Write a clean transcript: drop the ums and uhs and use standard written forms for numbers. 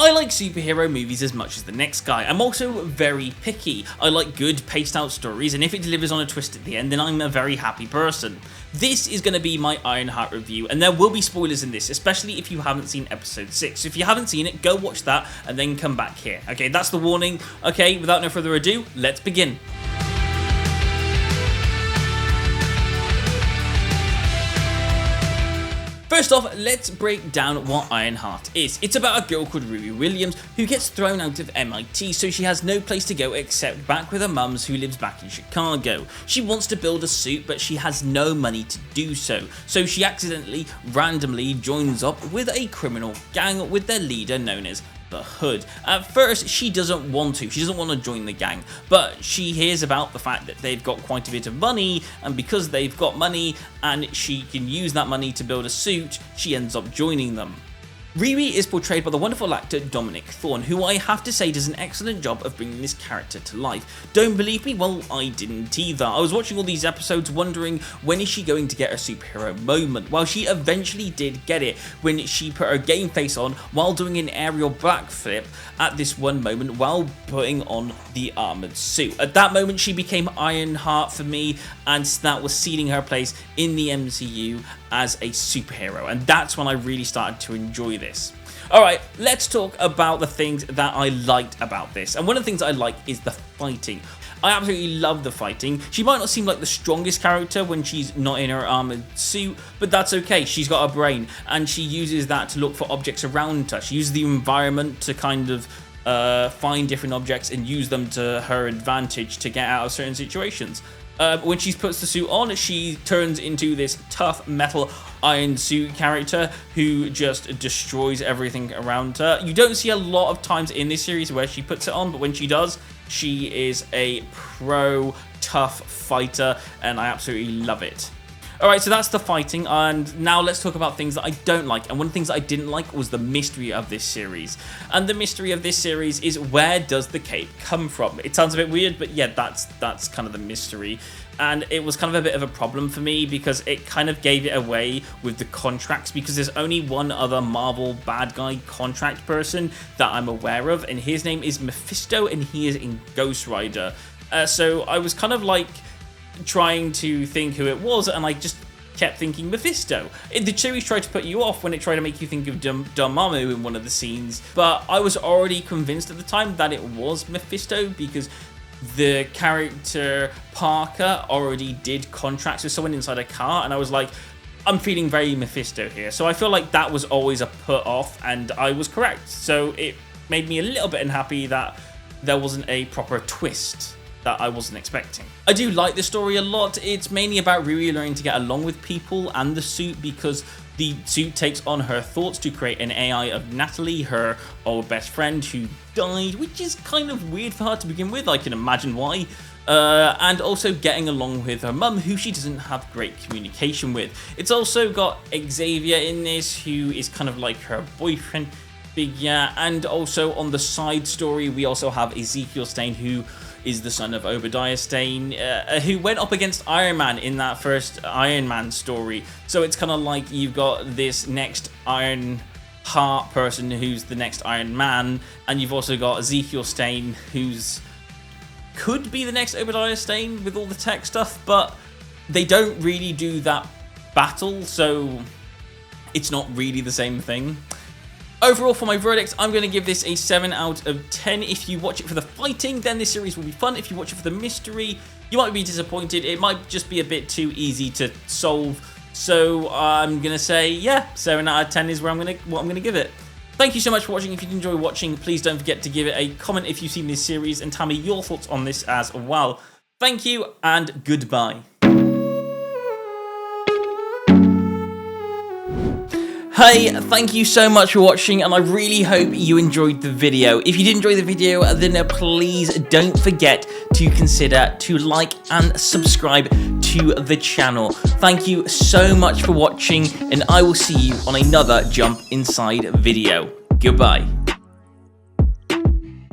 I like superhero movies as much as the next guy. I'm also very picky. I like good paced out stories, and if it delivers on a twist at the end, then I'm a very happy person. This is going to be my Ironheart review, and there will be spoilers in this, especially if you haven't seen episode 6. So if you haven't seen it, go watch that and then come back here. Okay, that's the warning. Okay, without no further ado, let's begin. First off, let's break down what Ironheart is. It's about a girl called Riri Williams who gets thrown out of MIT, so she has no place to go except back with her mums who lives back in Chicago. She wants to build a suit, but she has no money to do so. So she accidentally, randomly joins up with a criminal gang with their leader known as the Hood. At first, she doesn't want to. She doesn't want to join the gang, but she hears about the fact that they've got quite a bit of money, and because they've got money and she can use that money to build a suit, she ends up joining them. Riri is portrayed by the wonderful actor Dominic Thorne, who I have to say does an excellent job of bringing this character to life. Don't believe me? Well, I didn't either. I was watching all these episodes wondering when is she going to get a superhero moment. Well, she eventually did get it when she put her game face on while doing an aerial backflip at this one moment while putting on the armoured suit. At that moment, she became Ironheart for me, and that was sealing her place in the MCU as a superhero, and that's when I really started to enjoy this. Alright, let's talk about the things that I liked about this, and one of the things I like is the fighting. I absolutely love the fighting. She might not seem like the strongest character when she's not in her armoured suit, but that's okay. She's got a brain, and she uses that to look for objects around her. She uses the environment to kind of find different objects and use them to her advantage to get out of certain situations. When she puts the suit on, she turns into this tough metal iron suit character who just destroys everything around her. You don't see a lot of times in this series where she puts it on, but when she does, she is a pro tough fighter, and I absolutely love it. Alright, so that's the fighting, and now let's talk about things that I don't like. And one of the things I didn't like was the mystery of this series. And the mystery of this series is, where does the cape come from? It sounds a bit weird, but yeah, that's kind of the mystery. And it was kind of a bit of a problem for me because it kind of gave it away with the contracts, because there's only one other Marvel bad guy contract person that I'm aware of, and his name is Mephisto, and he is in Ghost Rider. So I was kind of like trying to think who it was, and I just kept thinking Mephisto. The series tried to put you off when it tried to make you think of Dormammu in one of the scenes, but I was already convinced at the time that it was Mephisto because the character Parker already did contracts with someone inside a car, and I was like, I'm feeling very Mephisto here. So I feel like that was always a put off, and I was correct. So it made me a little bit unhappy that there wasn't a proper twist that I wasn't expecting. I do like the story a lot. It's mainly about Riri learning to get along with people and the suit, because the suit takes on her thoughts to create an AI of Natalie, her old best friend who died, which is kind of weird for her to begin with. I can imagine why. And also getting along with her mum, who she doesn't have great communication with. It's also got Xavier in this, who is kind of like her boyfriend figure. And also on the side story, we also have Ezekiel Stane, who is the son of Obadiah Stane, who went up against Iron Man in that first Iron Man story. So it's kind of like you've got this next Ironheart person who's the next Iron Man, and you've also got Ezekiel Stane, who's could be the next Obadiah Stane with all the tech stuff, but they don't really do that battle, so it's not really the same thing. Overall, for my verdict, I'm going to give this a 7 out of 10. If you watch it for the fighting, then this series will be fun. If you watch it for the mystery, you might be disappointed. It might just be a bit too easy to solve. So I'm going to say, yeah, 7 out of 10 is what I'm going to give it. Thank you so much for watching. If you did enjoy watching, please don't forget to give it a comment if you've seen this series and tell me your thoughts on this as well. Thank you and goodbye. Hey, thank you so much for watching, and I really hope you enjoyed the video. If you did enjoy the video, then please don't forget to consider to like and subscribe to the channel. Thank you so much for watching, and I will see you on another Jump Inside video. Goodbye.